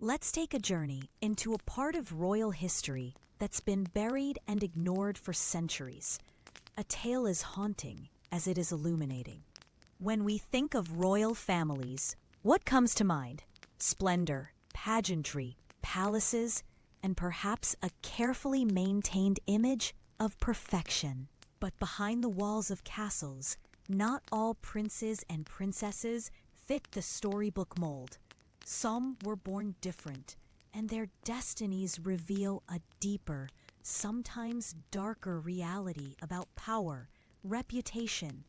Let's take a journey into a part of royal history that's been buried and ignored for centuries. A tale as haunting as it is illuminating. When we think of royal families, what comes to mind? Splendor, pageantry, palaces, and perhaps a carefully maintained image of perfection. But behind the walls of castles, not all princes and princesses fit the storybook mold. Some were born different, and their destinies reveal a deeper, sometimes darker reality about power, reputation,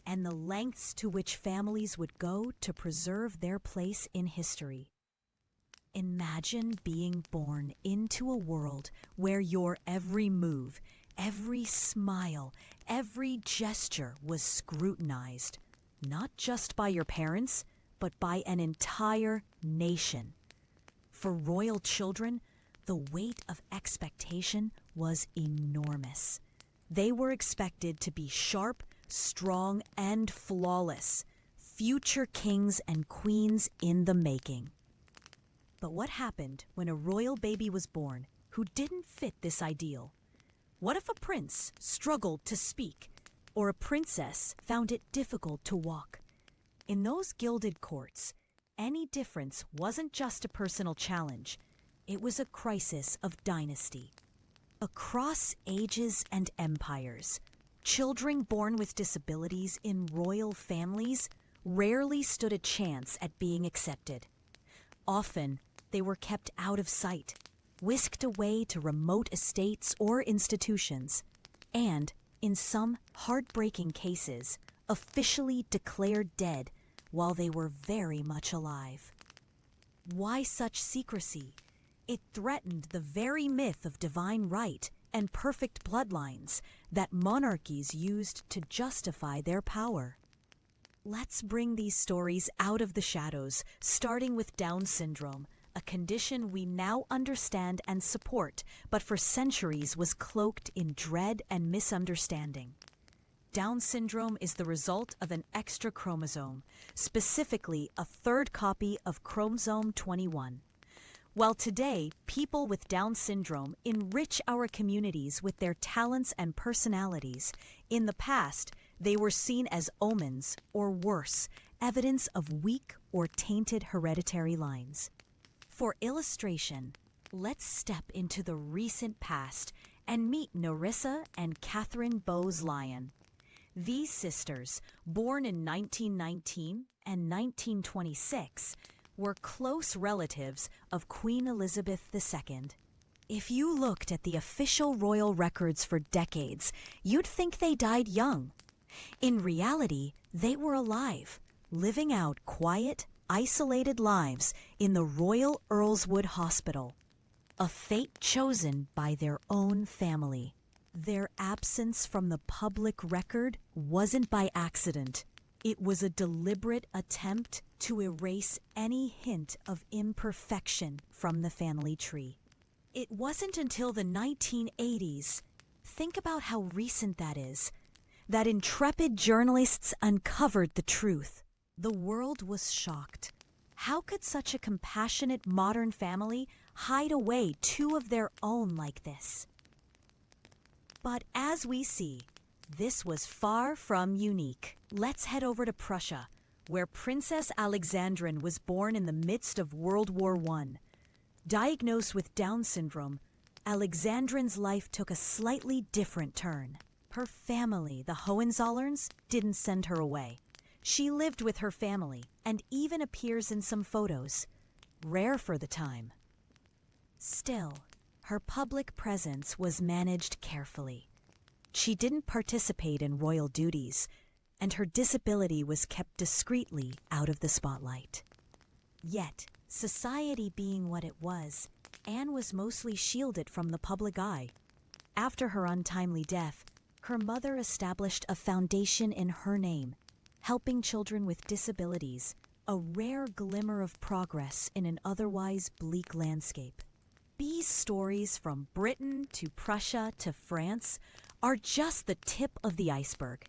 and the lengths to which families would go to preserve their place in history. Imagine being born into a world where your every move, every smile, every gesture was scrutinized, not just by your parents, but by an entire nation. For royal children, the weight of expectation was enormous. They were expected to be sharp, strong, and flawless, future kings and queens in the making. But what happened when a royal baby was born who didn't fit this ideal? What if a prince struggled to speak, or a princess found it difficult to walk? In those gilded courts, any difference wasn't just a personal challenge, it was a crisis of dynasty. Across ages and empires, children born with disabilities in royal families rarely stood a chance at being accepted. Often, they were kept out of sight, whisked away to remote estates or institutions, and, in some heartbreaking cases, officially declared dead while they were very much alive. Why such secrecy? It threatened the very myth of divine right and perfect bloodlines that monarchies used to justify their power. Let's bring these stories out of the shadows, starting with Down syndrome, a condition we now understand and support, but for centuries was cloaked in dread and misunderstanding. Down syndrome is the result of an extra chromosome, specifically a third copy of chromosome 21. While today, people with Down syndrome enrich our communities with their talents and personalities, in the past, they were seen as omens, or worse, evidence of weak or tainted hereditary lines. For illustration, let's step into the recent past and meet Nerissa and Catherine Bowes-Lyon. These sisters, born in 1919 and 1926, were close relatives of Queen Elizabeth II. If you looked at the official royal records for decades, you'd think they died young. In reality, they were alive, living out quiet, isolated lives in the Royal Earlswood Hospital, a fate chosen by their own family. Their absence from the public record wasn't by accident. It was a deliberate attempt to erase any hint of imperfection from the family tree. It wasn't until the 1980s, think about how recent that is, that intrepid journalists uncovered the truth. The world was shocked. How could such a compassionate modern family hide away two of their own like this? But as we see, this was far from unique. Let's head over to Prussia, where Princess Alexandrine was born in the midst of World War I. Diagnosed with Down syndrome, Alexandrine's life took a slightly different turn. Her family, the Hohenzollerns, didn't send her away. She lived with her family and even appears in some photos, rare for the time. Still, her public presence was managed carefully. She didn't participate in royal duties, and her disability was kept discreetly out of the spotlight. Yet, society being what it was, Anne was mostly shielded from the public eye. After her untimely death, her mother established a foundation in her name, helping children with disabilities, a rare glimmer of progress in an otherwise bleak landscape. These stories from Britain to Prussia to France are just the tip of the iceberg.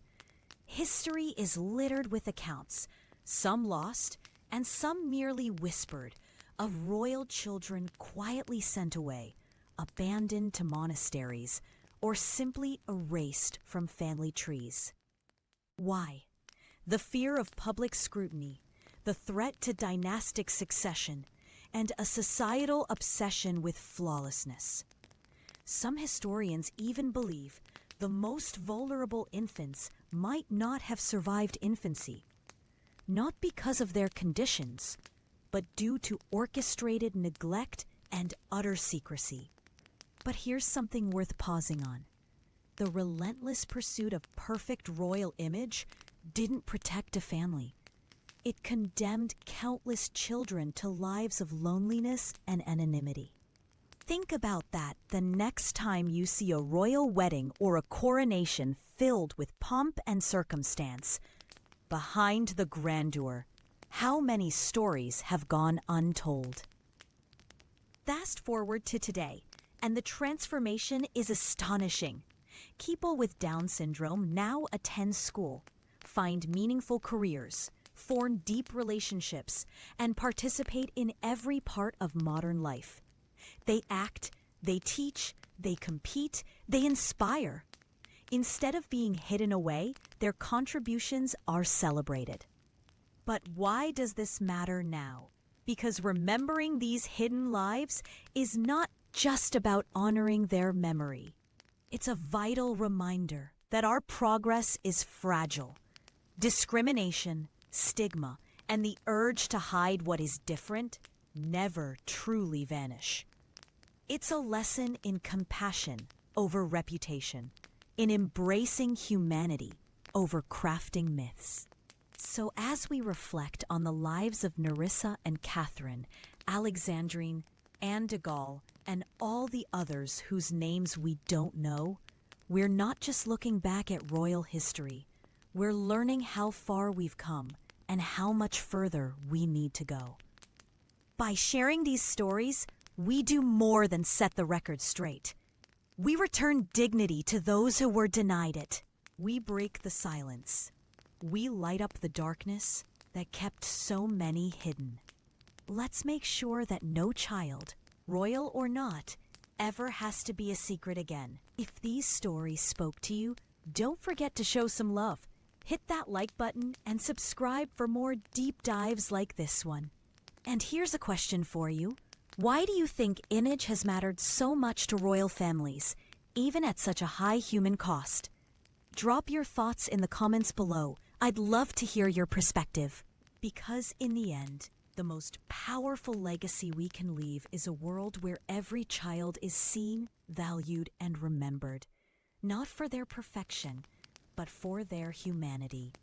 History is littered with accounts, some lost and some merely whispered, of royal children quietly sent away, abandoned to monasteries, or simply erased from family trees. Why? The fear of public scrutiny, the threat to dynastic succession, and a societal obsession with flawlessness. Some historians even believe the most vulnerable infants might not have survived infancy, not because of their conditions, but due to orchestrated neglect and utter secrecy. But here's something worth pausing on. The relentless pursuit of perfect royal image didn't protect a family. It condemned countless children to lives of loneliness and anonymity. Think about that the next time you see a royal wedding or a coronation filled with pomp and circumstance. Behind the grandeur, how many stories have gone untold? Fast forward to today, and the transformation is astonishing. People with Down syndrome now attend school, find meaningful careers, form deep relationships, and participate in every part of modern life. They act, they teach, they compete, they inspire. Instead of being hidden away, their contributions are celebrated. But why does this matter now? Because remembering these hidden lives is not just about honoring their memory. It's a vital reminder that our progress is fragile. Discrimination, stigma, and the urge to hide what is different never truly vanish. It's a lesson in compassion over reputation, in embracing humanity over crafting myths. So as we reflect on the lives of Nerissa and Catherine, Alexandrine, Anne de Gaulle, and all the others whose names we don't know, we're not just looking back at royal history. We're learning how far we've come and how much further we need to go. By sharing these stories, we do more than set the record straight. We return dignity to those who were denied it. We break the silence. We light up the darkness that kept so many hidden. Let's make sure that no child, royal or not, ever has to be a secret again. If these stories spoke to you, don't forget to show some love. Hit that like button and subscribe for more deep dives like this one. And here's a question for you. Why do you think image has mattered so much to royal families, even at such a high human cost? Drop your thoughts in the comments below. I'd love to hear your perspective. Because in the end, the most powerful legacy we can leave is a world where every child is seen, valued, and remembered, not for their perfection, but for their humanity.